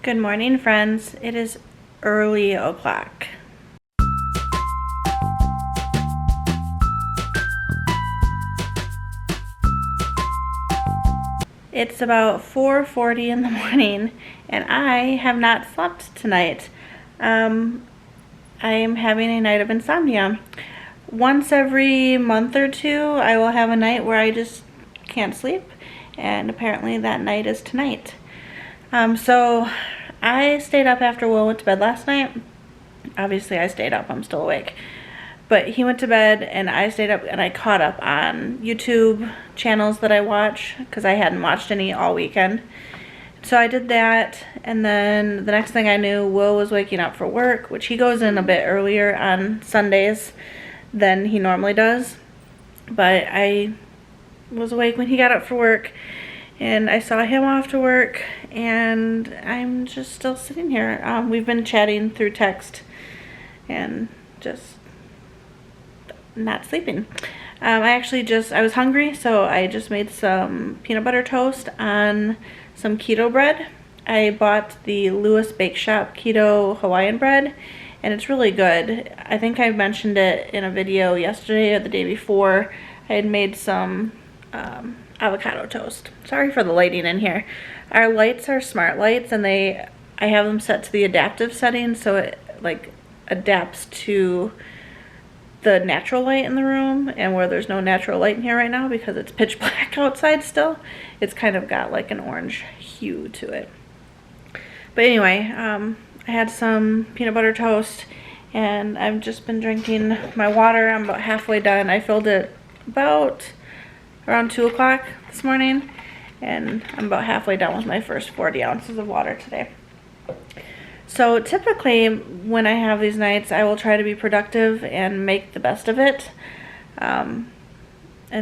Good morning, friends. It is early o'clock. It's about 4:40 in the morning and I have not slept tonight. I am having a night of insomnia. Once every month or two, I will have a night where I just can't sleep, and apparently that night is tonight. So I stayed up after Will went to bed last night. Obviously I stayed up, I'm still awake. But he went to bed and I stayed up and I caught up on YouTube channels that I watch because I hadn't watched any all weekend. So I did that, and then the next thing I knew, Will was waking up for work, which he goes in a bit earlier on Sundays than he normally does. But I was awake when he got up for work, and I saw him off to work, and I'm just still sitting here. We've been chatting through text and just not sleeping. I was hungry, so I just made some peanut butter toast on some keto bread. I bought the Lewis Bake Shop keto Hawaiian bread, and it's really good. I think I mentioned it in a video yesterday or the day before. I had made some avocado toast. Sorry for the lighting in here. Our lights are smart lights, and I have them set to the adaptive setting, so it like adapts to the natural light in the room, and where there's no natural light in here right now because it's pitch black outside still, it's kind of got like an orange hue to it. But anyway, I had some peanut butter toast and I've just been drinking my water. I'm about halfway done. I filled it about around 2 o'clock this morning, and I'm about halfway done with my first 40 ounces of water today. So typically when I have these nights, I will try to be productive and make the best of it. And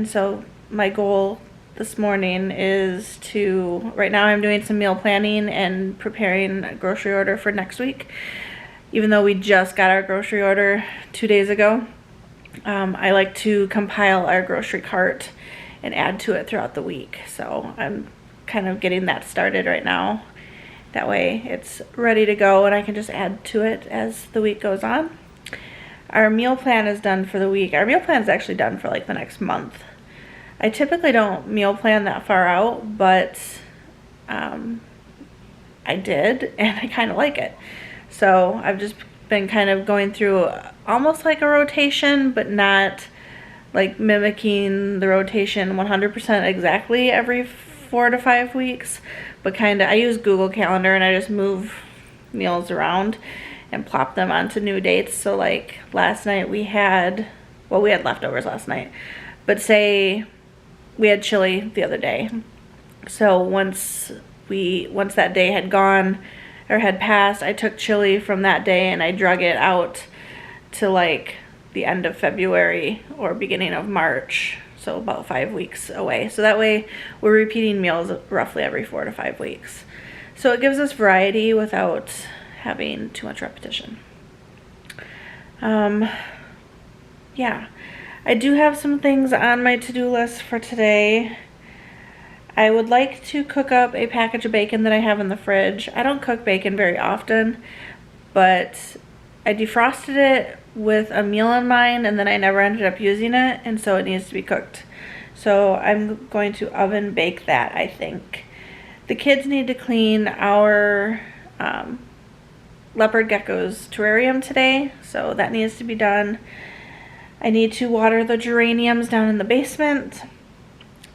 so my goal this morning is right now I'm doing some meal planning and preparing a grocery order for next week. Even though we just got our grocery order 2 days ago, I like to compile our grocery cart and add to it throughout the week. So I'm kind of getting that started right now. That way it's ready to go and I can just add to it as the week goes on. Our meal plan is done for the week. Our meal plan is actually done for like the next month. I typically don't meal plan that far out, but I did, and I kind of like it. So I've just been kind of going through almost like a rotation, but not like mimicking the rotation 100% exactly every 4 to 5 weeks, but kind of, I use Google Calendar and I just move meals around and plop them onto new dates. So like last night we had leftovers last night, but say we had chili the other day. So once that day had gone or had passed, I took chili from that day and I drug it out to like the end of February or beginning of March. So about 5 weeks away. So that way we're repeating meals roughly every 4 to 5 weeks. So it gives us variety without having too much repetition. Yeah, I do have some things on my to-do list for today. I would like to cook up a package of bacon that I have in the fridge. I don't cook bacon very often, but I defrosted it with a meal in mind, and then I never ended up using it, and so it needs to be cooked. So I'm going to oven bake that, I think. The kids need to clean our leopard gecko's terrarium today, so that needs to be done. I need to water the geraniums down in the basement.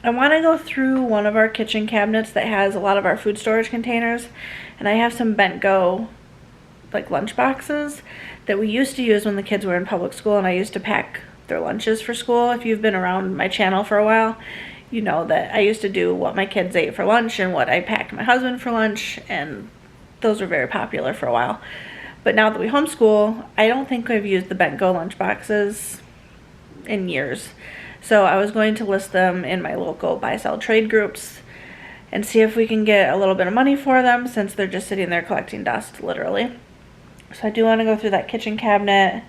I want to go through one of our kitchen cabinets that has a lot of our food storage containers, and I have some bent go like lunch boxes that we used to use when the kids were in public school, and I used to pack their lunches for school. If you've been around my channel for a while, you know that I used to do what my kids ate for lunch and what I packed my husband for lunch, and those were very popular for a while. But now that we homeschool, I don't think I've used the bent go lunch boxes in years. So I was going to list them in my local buy-sell trade groups and see if we can get a little bit of money for them, since they're just sitting there collecting dust, literally. So I do want to go through that kitchen cabinet.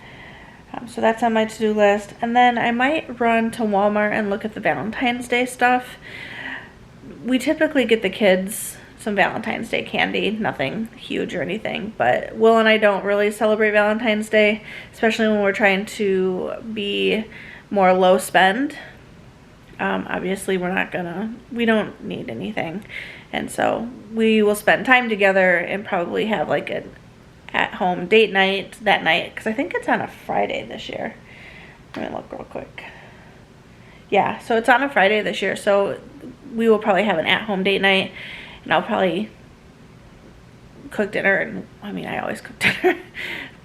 So that's on my to-do list. And then I might run to Walmart and look at the Valentine's Day stuff. We typically get the kids some Valentine's Day candy, nothing huge or anything, but Will and I don't really celebrate Valentine's Day, especially when we're trying to be more low spend. Obviously we don't need anything, and so we will spend time together and probably have like an at-home date night that night, because I think it's on a Friday this year. Let me look real quick. Yeah, so it's on a Friday this year, so we will probably have an at-home date night, and I'll probably cook dinner, and I mean, I always cook dinner,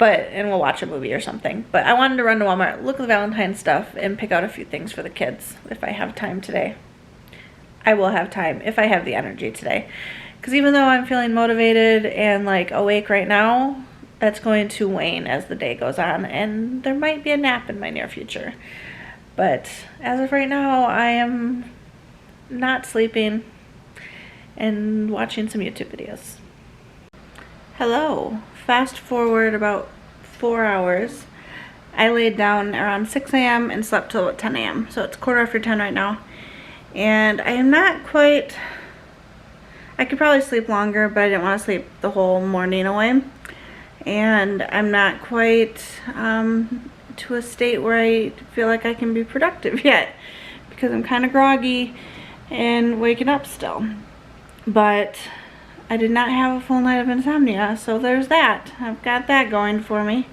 and we'll watch a movie or something. But I wanted to run to Walmart, look at the Valentine's stuff, and pick out a few things for the kids if I have time today. I will have time if I have the energy today, because even though I'm feeling motivated and like awake right now, that's going to wane as the day goes on, and there might be a nap in my near future. But as of right now, I am not sleeping and watching some YouTube videos. Hello. Fast forward about 4 hours. I laid down around 6 a.m. and slept till 10 a.m. So it's 10:15 right now. And I am not quite... I could probably sleep longer, but I didn't want to sleep the whole morning away. And I'm not quite... to a state where I feel like I can be productive yet, because I'm kind of groggy and waking up still. But I did not have a full night of insomnia, so there's that. I've got that going for me.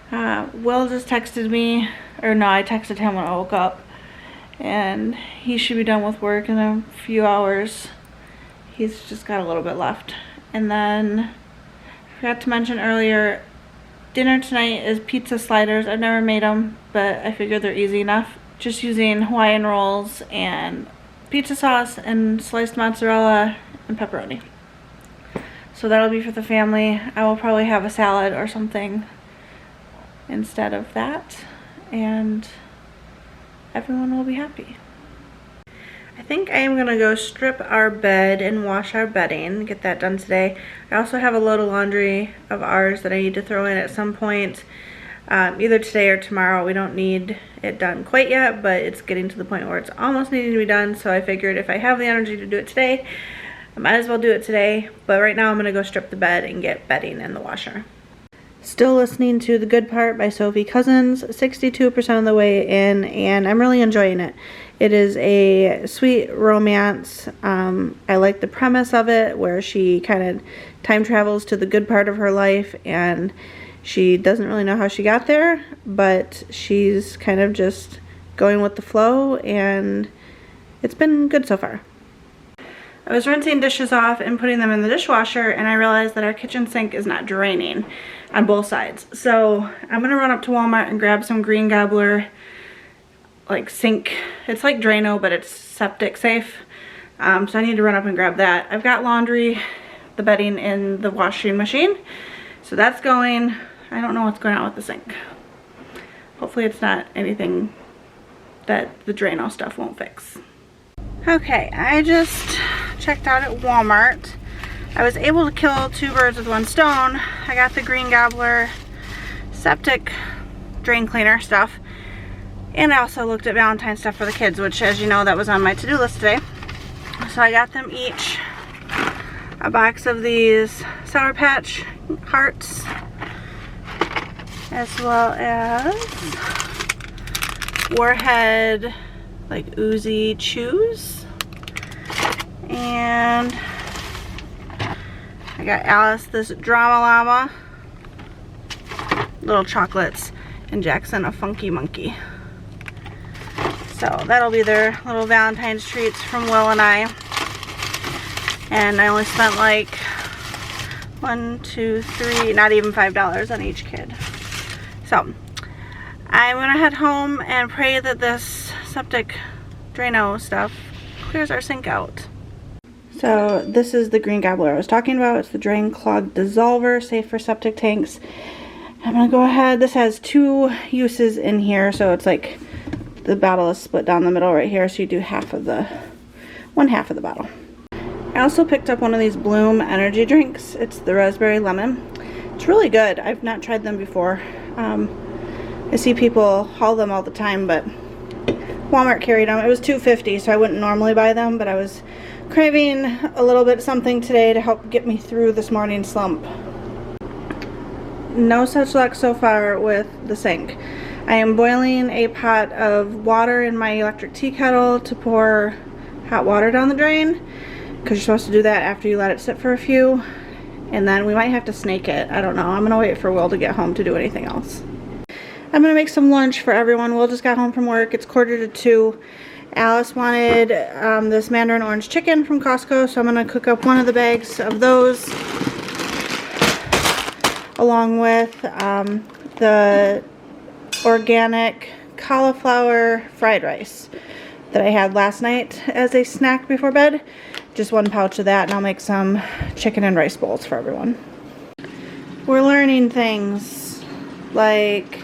Will just texted me, or no, I texted him when I woke up, and he should be done with work in a few hours. He's just got a little bit left. And then I forgot to mention earlier, dinner tonight is pizza sliders. I've never made them, but I figured they're easy enough. Just using Hawaiian rolls and pizza sauce and sliced mozzarella and pepperoni. So that'll be for the family. I will probably have a salad or something instead of that, and everyone will be happy. I think I am gonna go strip our bed and wash our bedding, get that done today. I also have a load of laundry of ours that I need to throw in at some point, either today or tomorrow. We don't need it done quite yet, but it's getting to the point where it's almost needing to be done, so I figured if I have the energy to do it today, I might as well do it today. But right now I'm gonna go strip the bed and get bedding in the washer. Still listening to The Good Part by Sophie Cousins, 62% of the way in, and I'm really enjoying it. It is a sweet romance. I like the premise of it, where she kind of time travels to the good part of her life, and she doesn't really know how she got there, but she's kind of just going with the flow, and it's been good so far. I was rinsing dishes off and putting them in the dishwasher, and I realized that our kitchen sink is not draining on both sides. So I'm gonna run up to Walmart and grab some Green Gobbler like sink. It's like Drano, but it's septic safe. So I need to run up and grab that. I've got laundry, the bedding in the washing machine, so that's going. I don't know what's going on with the sink. Hopefully it's not anything that the Drano stuff won't fix. Okay, I just checked out at Walmart. I was able to kill 2 birds with 1 stone. I got the Green Gobbler septic drain cleaner stuff, and I also looked at Valentine's stuff for the kids, which, as you know, that was on my to-do list today. So I got them each a box of these Sour Patch hearts, as well as Warhead like Uzi Chews, and I got Alice this Drama Llama, little chocolates, and Jackson a Funky Monkey. So that'll be their little Valentine's treats from Will and I. And I only spent like 1, 2, 3, not even $5 on each kid. So I'm gonna head home and pray that this septic Drano stuff clears our sink out. So this is the Green Gobbler I was talking about. It's the Drain Clogged Dissolver, safe for septic tanks. I'm gonna go ahead. This has 2 uses in here, so it's like the bottle is split down the middle right here, so you do one half of the bottle. I also picked up one of these Bloom energy drinks. It's the raspberry lemon. It's really good. I've not tried them before. I see people haul them all the time, but Walmart carried them. It was $2.50, so I wouldn't normally buy them, but I was Craving a little bit something today to help get me through this morning slump. No such luck so far with the sink. I am boiling a pot of water in my electric tea kettle to pour hot water down the drain, because you're supposed to do that after you let it sit for a few, and then we might have to snake it. I don't know. I'm gonna wait for Will to get home to do anything else. I'm gonna make some lunch for everyone. Will just got home from work. It's 1:45. Alice wanted this mandarin orange chicken from Costco, so I'm gonna cook up one of the bags of those along with the organic cauliflower fried rice that I had last night as a snack before bed. Just one pouch of that, and I'll make some chicken and rice bowls for everyone. We're learning things like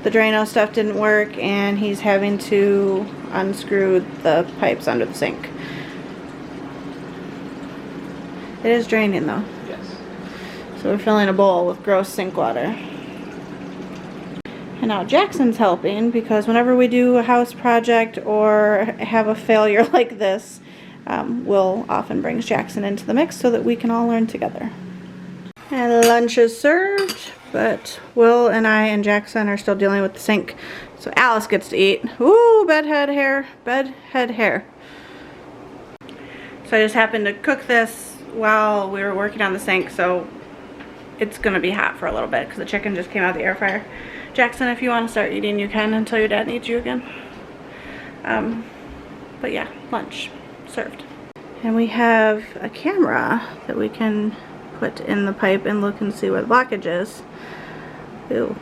the Drano stuff didn't work and he's having to unscrew the pipes under the sink. It is draining though. Yes. So we're filling a bowl with gross sink water. And now Jackson's helping, because whenever we do a house project or have a failure like this, Will often brings Jackson into the mix so that we can all learn together. And lunch is served, but Will and I and Jackson are still dealing with the sink. So Alice gets to eat. Ooh, bedhead hair, bedhead hair. So I just happened to cook this while we were working on the sink, so it's gonna be hot for a little bit because the chicken just came out of the air fryer. Jackson, if you want to start eating, you can until your dad needs you again. But yeah, lunch served. And we have a camera that we can put in the pipe and look and see where the blockage is. Ew.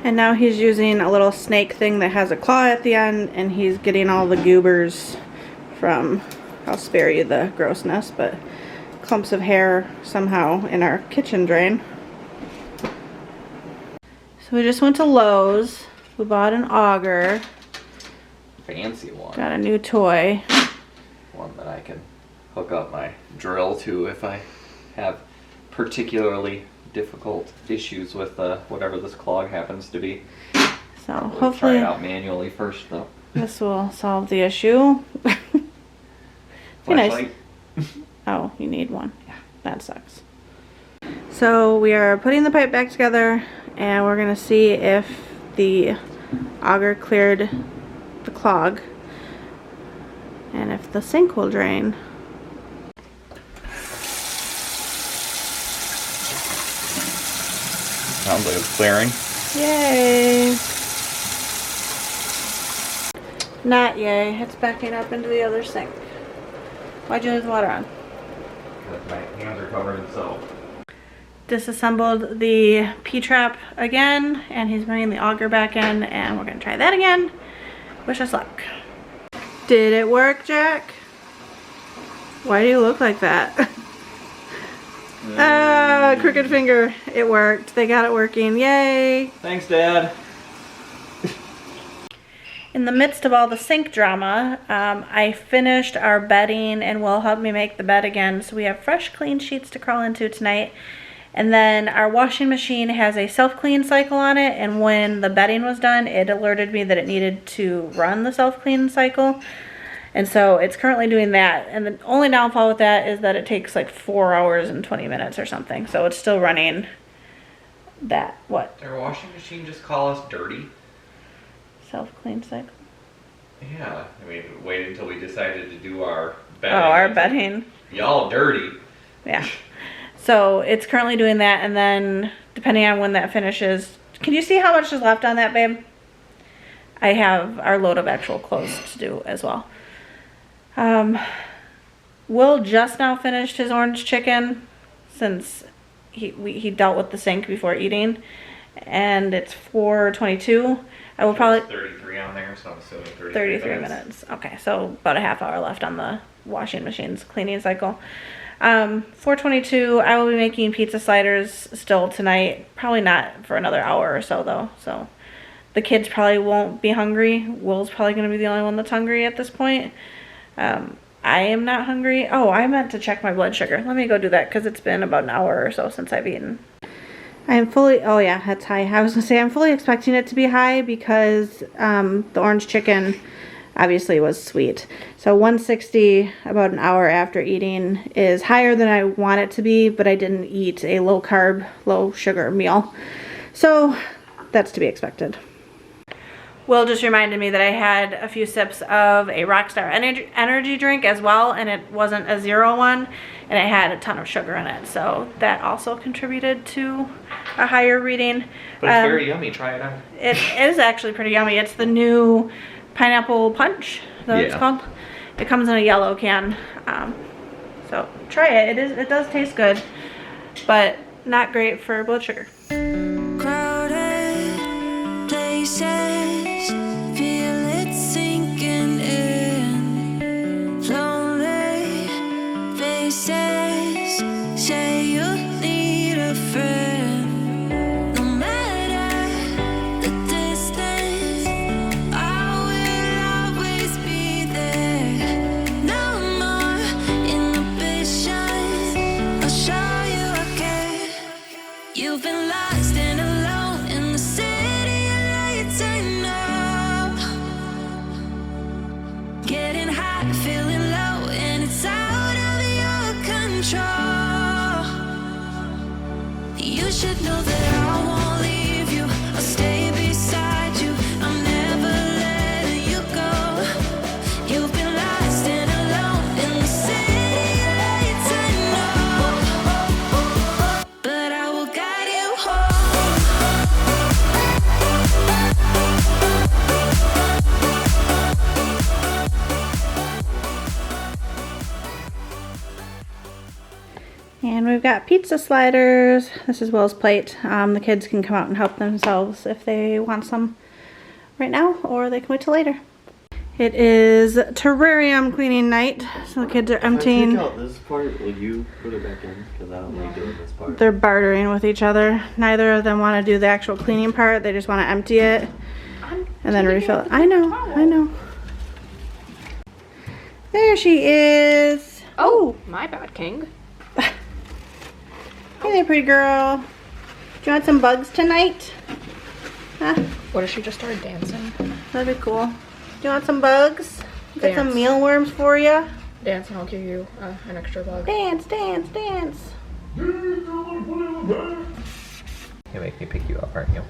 And now he's using a little snake thing that has a claw at the end, and he's getting all the goobers from, I'll spare you the grossness, but clumps of hair somehow in our kitchen drain. So we just went to Lowe's. We bought an auger. Fancy one. Got a new toy. One that I can hook up my drill to if I have particularly difficult issues with whatever this clog happens to be. So Probably hopefully try it out manually first though. this will solve the issue. Be nice. Flashlight. Oh, you need one. Yeah, that sucks. So we are putting the pipe back together, and we're gonna see if the auger cleared the clog and if the sink will drain. Sounds like it's clearing. Yay! Not yay. It's backing up into the other sink. Why'd you leave the water on? Because my hands are covered in soap. Disassembled the P-trap again, and he's bringing the auger back in, and we're gonna try that again. Wish us luck. Did it work, Jack? Why do you look like that? Ah, crooked finger. It worked. They got it working. Yay! Thanks, Dad. In the midst of all the sink drama, I finished our bedding, and Will helped me make the bed again, so we have fresh, clean sheets to crawl into tonight. And then our washing machine has a self-clean cycle on it, and when the bedding was done, it alerted me that it needed to run the self-clean cycle. And so it's currently doing that. And the only downfall with that is that it takes like 4 hours and 20 minutes or something. So it's still running that, what? Did our washing machine just call us dirty? Self-clean cycle? Yeah, I mean, wait until we decided to do our bedding. Oh, our bedding. Y'all dirty. Yeah. So it's currently doing that, and then depending on when that finishes, can you see how much is left on that, babe? I have our load of actual clothes to do as well. Will just now finished his orange chicken, since he dealt with the sink before eating, and it's 4:22. I will probably 33 on there, so I'm assuming 33 minutes. Okay, so about a half hour left on the washing machine's cleaning cycle. 4:22. I will be making pizza sliders still tonight. Probably not for another hour or so though. So the kids probably won't be hungry. Will's probably going to be the only one that's hungry at this point. I am not hungry. Oh, I meant to check my blood sugar. Let me go do that because it's been about an hour or so since I've eaten. I am fully, oh yeah, that's high. I was going to say I'm fully expecting it to be high because the orange chicken obviously was sweet. So 160 about an hour after eating is higher than I want it to be, but I didn't eat a low carb, low sugar meal. So that's to be expected. Will just reminded me that I had a few sips of a Rockstar energy drink as well, and it wasn't a 0 one, and it had a ton of sugar in it. So that also contributed to a higher reading. But it's very yummy. Try it out. It is actually pretty yummy. It's the new pineapple punch. Is that what it's called? It comes in a yellow can. So try it. It does taste good, but not great for blood sugar. Crowded places, feel it sinking in. Lonely faces, say you need a friend. No matter the distance, I will always be there. No more inhibitions, I'll show you I care. You've been lost and alone in the city of lights, I know. Getting hot, feeling low, and it's out of your control. You should know that I won't leave you. I'll stay beside you. I'm never letting you go. You've been lost and alone in the city of lights, I know. But I will guide you And we've got pizza sliders. This is Will's plate. The kids can come out and help themselves if they want some right now, or they can wait till later. It is terrarium cleaning night, so the kids are If I emptying. take out this part, will you put it back in? Because I don't like doing this part. They're bartering with each other. Neither of them want to do the actual cleaning part. They just want to empty it and then refill it. I know. There she is. Oh, my bad, King. Hey there, pretty girl. Do you want some bugs tonight? Huh? What if she just started dancing? That'd be cool. Do you want some bugs? Got some Dance. mealworms for you. Dance and I'll give you an extra bug. Dance, dance, dance. You make me pick you up, aren't you?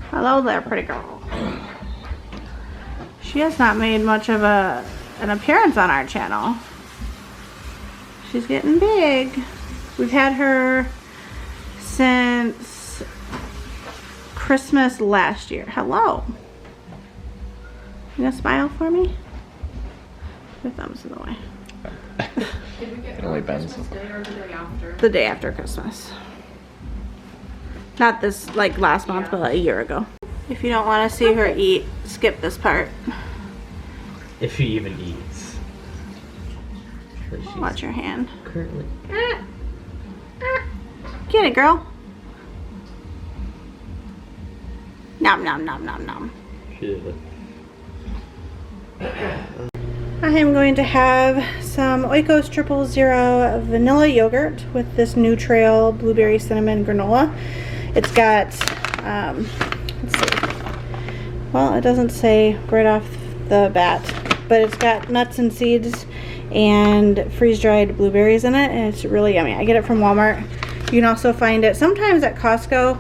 Hello there, pretty girl. She has not made much of an appearance on our channel. She's getting big. We've had her since Christmas last year. Hello. You gonna smile for me? Your thumb's in the way. Did we get It only bends. Christmas Day or the day after? The day after Christmas. Not this, like last month, but a year ago. If you don't want to see her eat, skip this part. If he even eats. But she's Watch your hand. currently. Get it, girl. Nom nom nom nom nom. Shit. I am going to have some Oikos 000 vanilla yogurt with this New Trail blueberry cinnamon granola. It's got, let's see. Well, it doesn't say right off the bat, but it's got nuts and seeds and freeze-dried blueberries in it, and it's really yummy. I get it from Walmart. You can also find it sometimes at Costco,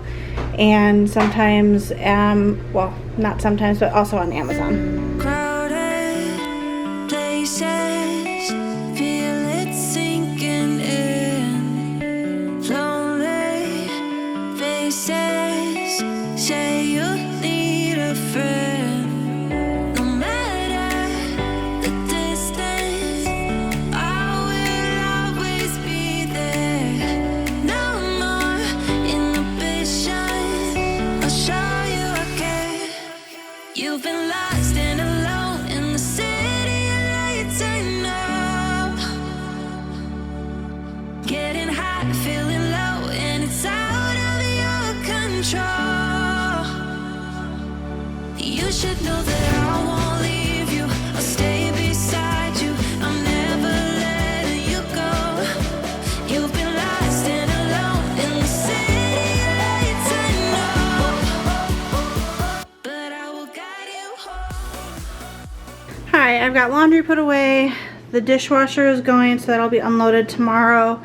and sometimes, well, not sometimes, but also on Amazon. crowded places, feel it sinking in. Lonely faces, say you need a friend. No matter the distance, I will always be there. No more inhibitions, I'll show you I care. You've been lost and alone in the city of lights, I know. Getting hot, feeling low, and it's out of your control. You should know that I won't leave you. I'll stay beside you. I'm never letting you go. You've been lost and alone in the city of Alright, I've got laundry put away. The dishwasher is going, so that'll be unloaded tomorrow.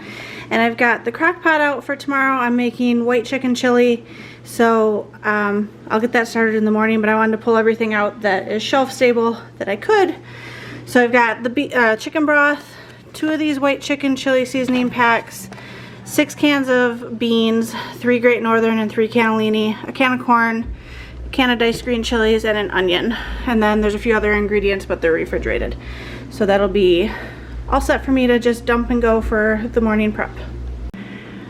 And I've got the crock pot out for tomorrow. I'm making white chicken chili, so I'll get that started in the morning, but I wanted to pull everything out that is shelf stable that I could. So I've got the chicken broth, 2 of these white chicken chili seasoning packs, 6 cans of beans, 3 Great Northern and 3 cannellini, a can of corn, a can of diced green chilies, and an onion. And then there's a few other ingredients, but they're refrigerated. So that'll be all set for me to just dump and go for the morning prep.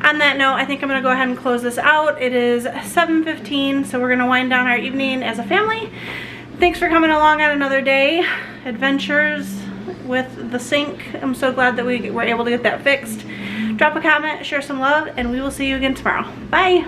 On that note, I think I'm gonna go ahead and close this out. It is 7:15, so we're gonna wind down our evening as a family. Thanks for coming along on another day. Adventures with the sink. I'm so glad that we were able to get that fixed. Drop a comment, share some love, and we will see you again tomorrow. Bye.